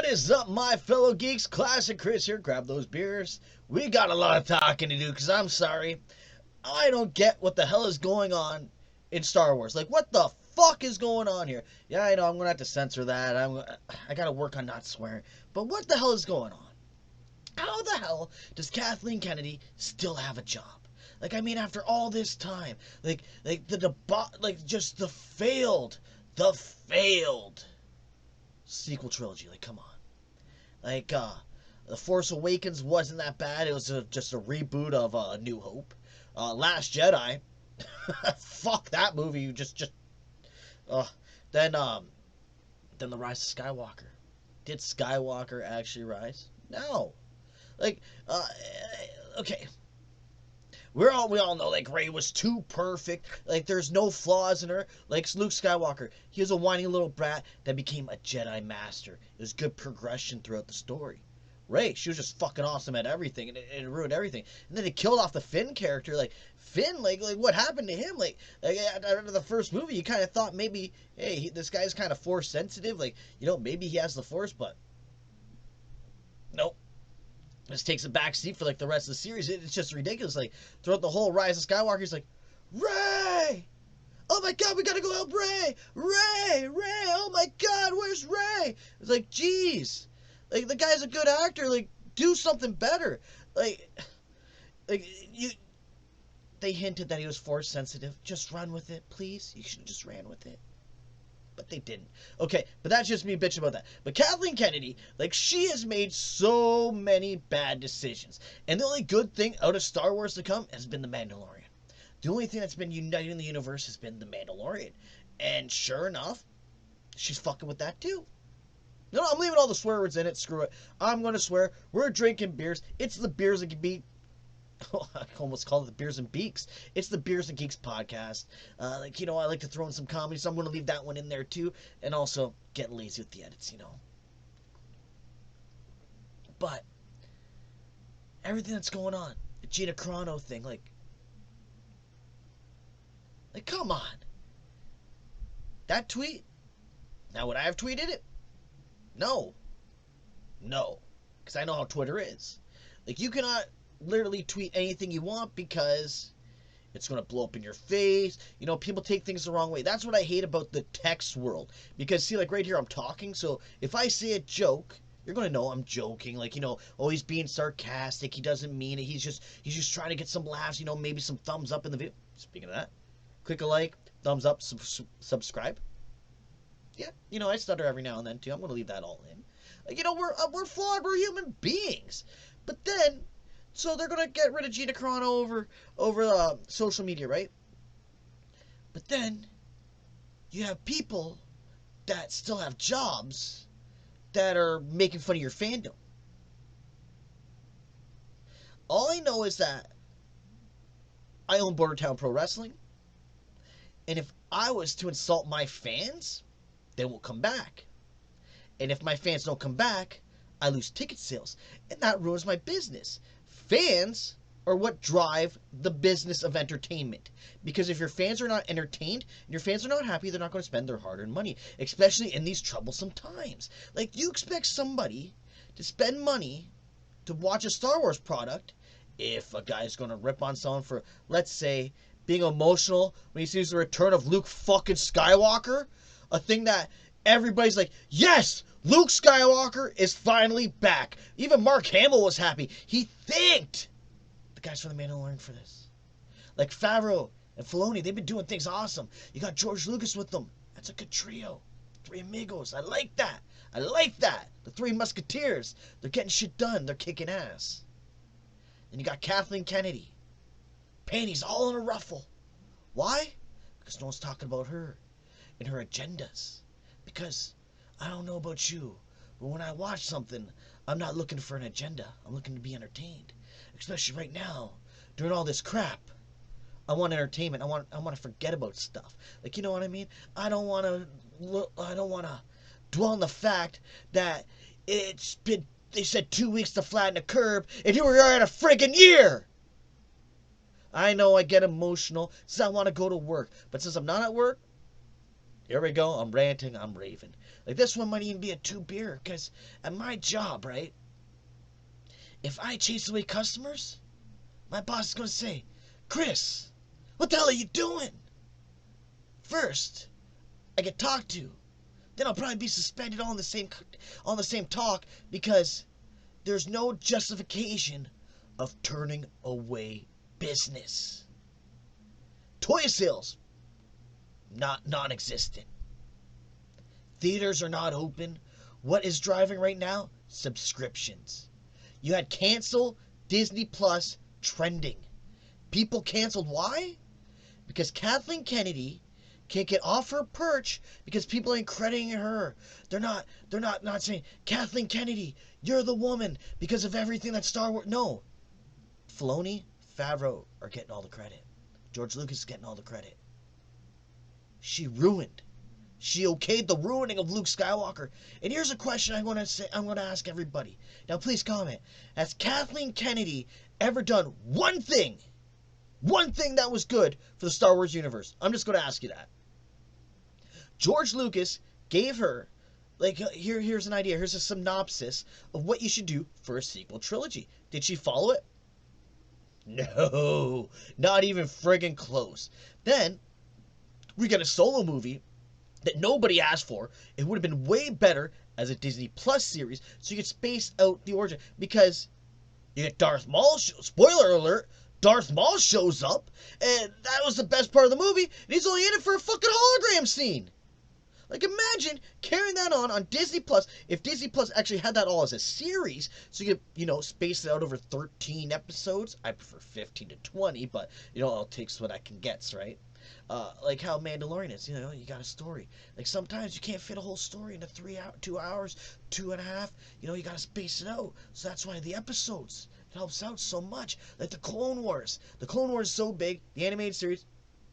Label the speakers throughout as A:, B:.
A: is up, my fellow geeks? Classic Chris here. Grab those beers. We got a lot of talking to do because I'm sorry. I don't get what the hell is going on in Star Wars. Like, what the fuck is going on here? Yeah, I know, I'm going to have to censor that. I got to work on not swearing. But what the hell is going on? How the hell does Kathleen Kennedy still have a job? Like, I mean, after all this time, just the failed sequel trilogy. Like, come on. Like, The Force Awakens wasn't that bad. It was just a reboot of A New Hope. Last Jedi. Fuck that movie. Then The Rise of Skywalker. Did Skywalker actually rise? No. Like, okay. We all know, like, Rey was too perfect. Like, there's no flaws in her. Like, Luke Skywalker, he was a whiny little brat that became a Jedi Master. It was good progression throughout the story. Rey, she was just fucking awesome at everything, and it ruined everything. And then they killed off the Finn character. Like, Finn, like what happened to him? Like after the first movie, you kind of thought maybe, hey, this guy's kind of Force sensitive. Like, maybe he has the Force, but nope. Just takes a back seat for like the rest of the series. It's just ridiculous. Like, throughout the whole Rise of Skywalker, he's like, Rey! Oh my God, we gotta go help Rey! Rey! Oh my God, where's Rey? It's like, jeez. Like, the guy's a good actor. Like, do something better. Like they hinted that he was Force sensitive. Just run with it, please. You should have just ran with it. But they didn't. Okay, but that's just me bitching about that. But Kathleen Kennedy, like, she has made so many bad decisions. And the only good thing out of Star Wars to come has been The Mandalorian. The only thing that's been uniting the universe has been The Mandalorian. And sure enough, she's fucking with that too. No, I'm leaving all the swear words in it. Screw it. I'm going to swear. We're drinking beers. It's the Beers and Geeks. I almost call it the BeersNGeeks. It's the BeersNGeeks podcast. I like to throw in some comedy, so I'm going to leave that one in there too. And also get lazy with the edits, But everything that's going on, the Gina Carano thing, like come on. That tweet? Now, would I have tweeted it? No. Because I know how Twitter is. Like, you cannot literally tweet anything you want because it's going to blow up in your face. People take things the wrong way. That's what I hate about the text world. Because, see, like, right here, I'm talking. So, if I say a joke, you're going to know I'm joking. Like, oh, he's being sarcastic. He doesn't mean it. He's just trying to get some laughs. Maybe some thumbs up in the video. Speaking of that, click a like, thumbs up, subscribe. Yeah, I stutter every now and then, too. I'm going to leave that all in. Like, we're flawed. We're human beings. But then, so they're going to get rid of Gina Carano over social media, right? But then, you have people that still have jobs that are making fun of your fandom. All I know is that I own Bordertown Pro Wrestling. And if I was to insult my fans, they won't come back. And if my fans don't come back, I lose ticket sales. And that ruins my business. Fans are what drive the business of entertainment. Because if your fans are not entertained, and your fans are not happy, they're not going to spend their hard-earned money. Especially in these troublesome times. Like, you expect somebody to spend money to watch a Star Wars product if a guy's going to rip on someone for, let's say, being emotional when he sees the return of Luke fucking Skywalker. A thing that everybody's like, yes, Luke Skywalker is finally back. Even Mark Hamill was happy. He thanked the guys from The Mandalorian for this. Like Favreau and Filoni, they've been doing things awesome. You got George Lucas with them. That's a good trio. Three amigos. I like that. The Three Musketeers. They're getting shit done. They're kicking ass. And you got Kathleen Kennedy. Panties all in a ruffle. Why? Because no one's talking about her and her agendas. Because I don't know about you, but when I watch something, I'm not looking for an agenda. I'm looking to be entertained. Especially right now, during all this crap. I want entertainment. I want to forget about stuff. Like, you know what I mean? I don't want to dwell on the fact that they said 2 weeks to flatten the curve, and here we are at a friggin' year. I know I get emotional since I want to go to work. But since I'm not at work, Here we go. I'm ranting. I'm raving. Like, this one might even be a 2-beer, because at my job, right, if I chase away customers, my boss is going to say, Chris, what the hell are you doing? First, I get talked to. Then I'll probably be suspended on the same talk, because there's no justification of turning away business. Toy sales, non-existent. Theaters are not open. What is driving right now? Subscriptions. You had cancel Disney Plus trending. People canceled. Why? Because Kathleen Kennedy can't get off her perch because people ain't crediting her. They're not saying, Kathleen Kennedy, you're the woman because of everything that Star Wars. No. Filoni, Favreau are getting all the credit. George Lucas is getting all the credit. She okayed the ruining of Luke Skywalker. And here's a question I'm going to ask everybody. Now please comment. Has Kathleen Kennedy ever done one thing that was good for the Star Wars universe? I'm just going to ask you that. George Lucas gave her, like, here's an idea. Here's a synopsis of what you should do for a sequel trilogy. Did she follow it? No, not even friggin' close. Then we get a Solo movie that nobody asked for. It would have been way better as a Disney Plus series, so you could space out the origin. Because you get Darth Maul, spoiler alert, Darth Maul shows up, and that was the best part of the movie, and he's only in it for a fucking hologram scene. Like, imagine carrying that on Disney Plus, if Disney Plus actually had that all as a series, so you could, space it out over 13 episodes. I prefer 15 to 20, but, I'll take what I can get, right? Like how Mandalorian is, you got a story. Like, sometimes you can't fit a whole story into 2 hours, 2.5. You got to space it out. So that's why the episodes, it helps out so much. Like the Clone Wars. The Clone Wars is so big. The animated series,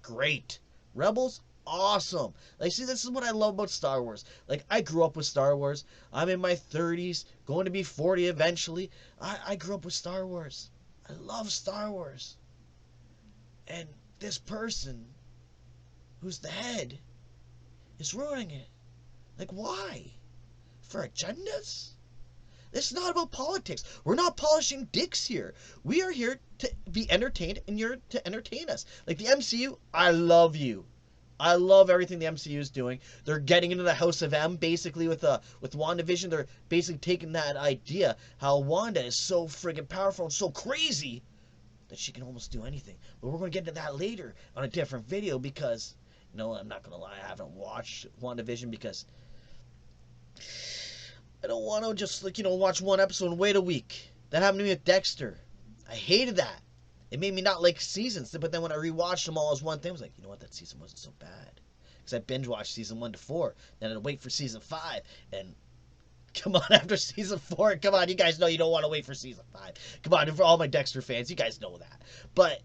A: great. Rebels, awesome. Like, see, this is what I love about Star Wars. Like, I grew up with Star Wars. I'm in my 30s, going to be 40 eventually. I grew up with Star Wars. I love Star Wars. And this person who's the head is ruining it. Like, why? For agendas? This is not about politics. We're not polishing dicks here. We are here to be entertained, and you're to entertain us. Like the MCU, I love you. I love everything the MCU is doing. They're getting into the House of M, basically, with WandaVision. They're basically taking that idea, how Wanda is so friggin' powerful and so crazy that she can almost do anything. But we're going to get into that later on a different video because, I'm not going to lie, I haven't watched WandaVision because I don't want to just, watch one episode and wait a week. That happened to me with Dexter. I hated that. It made me not like seasons, but then when I rewatched them all as one thing, I was like, you know what, that season wasn't so bad. Because I binge-watched season 1 to 4, then I'd wait for season 5, and come on, after season 4, come on, you guys know you don't want to wait for season 5. Come on, for all my Dexter fans, you guys know that. But,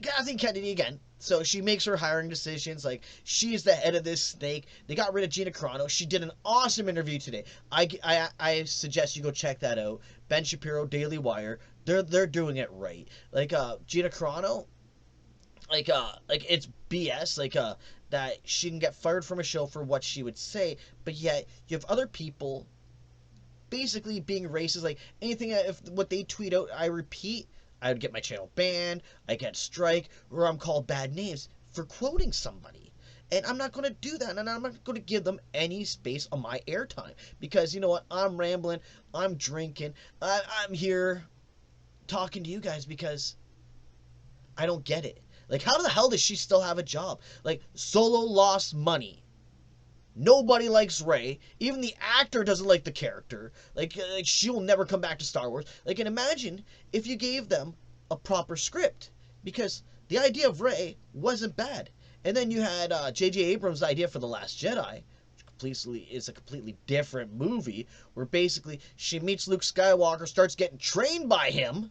A: Kathleen Kennedy, again, so she makes her hiring decisions. Like, she's the head of this snake. They got rid of Gina Carano. She did an awesome interview today. I suggest you go check that out. Ben Shapiro, Daily Wire. They're doing it right. Like, Gina Carano, like it's BS. That she can get fired from a show for what she would say, but yet you have other people basically being racist. Like, anything, if what they tweet out, I repeat, I would get my channel banned, I get strike, or I'm called bad names for quoting somebody. And I'm not going to do that, and I'm not going to give them any space on my airtime. Because, you know what, I'm rambling, I'm drinking, I'm here talking to you guys because I don't get it. Like, how the hell does she still have a job? Like, Solo lost money. Nobody likes Rey. Even the actor doesn't like the character. Like she'll never come back to Star Wars. Like, and imagine if you gave them a proper script. Because the idea of Rey wasn't bad. And then you had J.J. Abrams' idea for The Last Jedi, which is a completely different movie, where basically she meets Luke Skywalker, starts getting trained by him,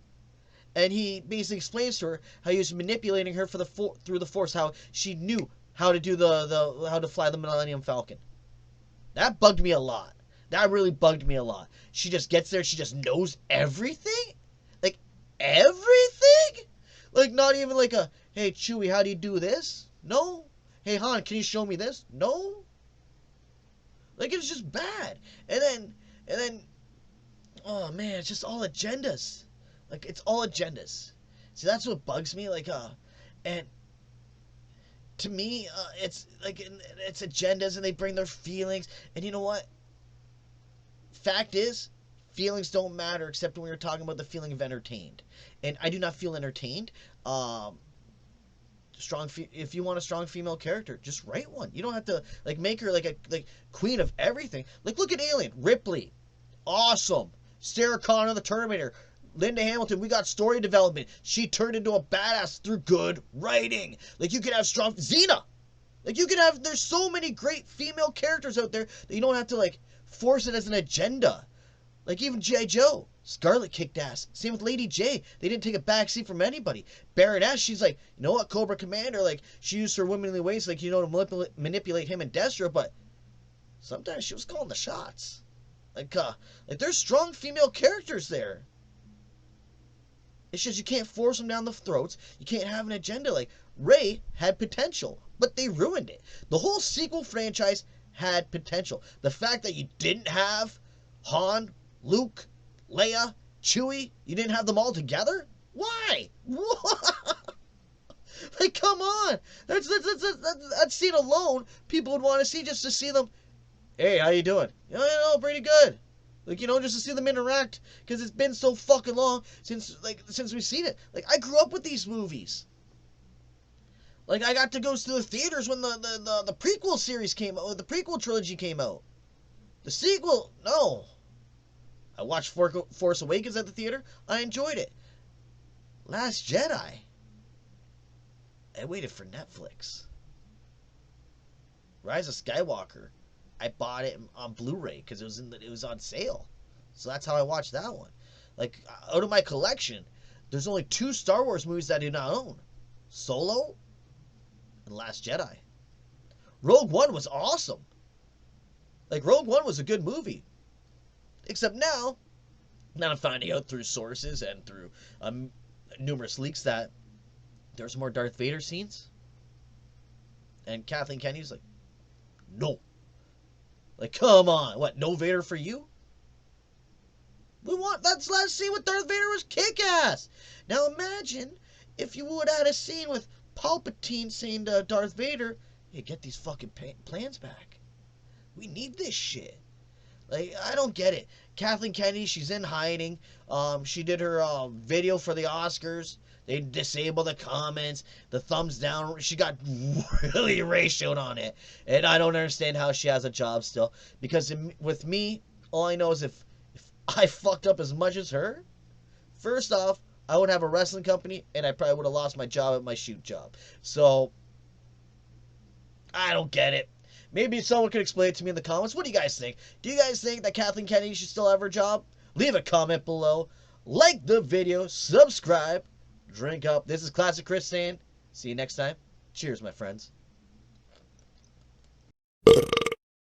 A: and he basically explains to her how he was manipulating her through the Force, how she knew how to do how to fly the Millennium Falcon. That bugged me a lot. That really bugged me a lot. She just gets there, she just knows everything? Like, everything? Like, not even like a, hey, Chewie, how do you do this? No. Hey, Han, can you show me this? No. Like, it's just bad. And then, oh man, it's just all agendas. Like, it's all agendas. See, that's what bugs me. Like, and to me, it's like, it's agendas, and they bring their feelings. And you know what? Fact is, feelings don't matter except when you're talking about the feeling of entertained. And I do not feel entertained. If you want a strong female character, just write one. You don't have to like make her like a queen of everything. Like, look at Alien. Ripley, awesome. Sarah Connor, the Terminator. Linda Hamilton, we got story development. She turned into a badass through good writing. Like, you could have strong Xena. Like, you could have, there's so many great female characters out there that you don't have to like force it as an agenda. Like, even G.I. Joe, Scarlet kicked ass. Same with Lady J. They didn't take a backseat from anybody. Baroness, she's like, you know what, Cobra Commander, like, she used her womanly ways, like, you know, to manipulate him and Destro, but sometimes she was calling the shots. Like, there's strong female characters there. It's just you can't force them down the throats. You can't have an agenda. Like, Rey had potential, but they ruined it. The whole sequel franchise had potential. The fact that you didn't have Han, Luke, Leia, Chewie, you didn't have them all together? Why? Like, come on. That scene alone, people would want to see just to see them. Hey, how you doing? You know, pretty good. Like, you know, just to see them interact, because it's been so fucking long since we've seen it. Like, I grew up with these movies. Like, I got to go to the theaters when the prequel series came out, the prequel trilogy came out. The sequel, no. I watched Force Awakens at the theater. I enjoyed it. Last Jedi, I waited for Netflix. Rise of Skywalker, I bought it on Blu-ray because it was on sale. So that's how I watched that one. Like, out of my collection, there's only 2 Star Wars movies that I do not own. Solo and Last Jedi. Rogue One was awesome. Like, Rogue One was a good movie. Except now I'm finding out through sources and through numerous leaks that there's more Darth Vader scenes. And Kathleen Kennedy's like, no. Like, come on. What, no Vader for you? That's last scene with Darth Vader was kick-ass. Now imagine if you would have had a scene with Palpatine saying to Darth Vader, hey, get these fucking plans back. We need this shit. Like, I don't get it. Kathleen Kennedy, she's in hiding. She did her video for the Oscars. They disabled the comments, the thumbs down. She got really ratioed on it. And I don't understand how she has a job still. Because with me, all I know is if I fucked up as much as her, first off, I would have a wrestling company, and I probably would have lost my job at my shoot job. So, I don't get it. Maybe someone could explain it to me in the comments. What do you guys think? Do you guys think that Kathleen Kennedy should still have her job? Leave a comment below. Like the video. Subscribe. Drink up. This is Classic Chris saying, see you next time. Cheers, my friends.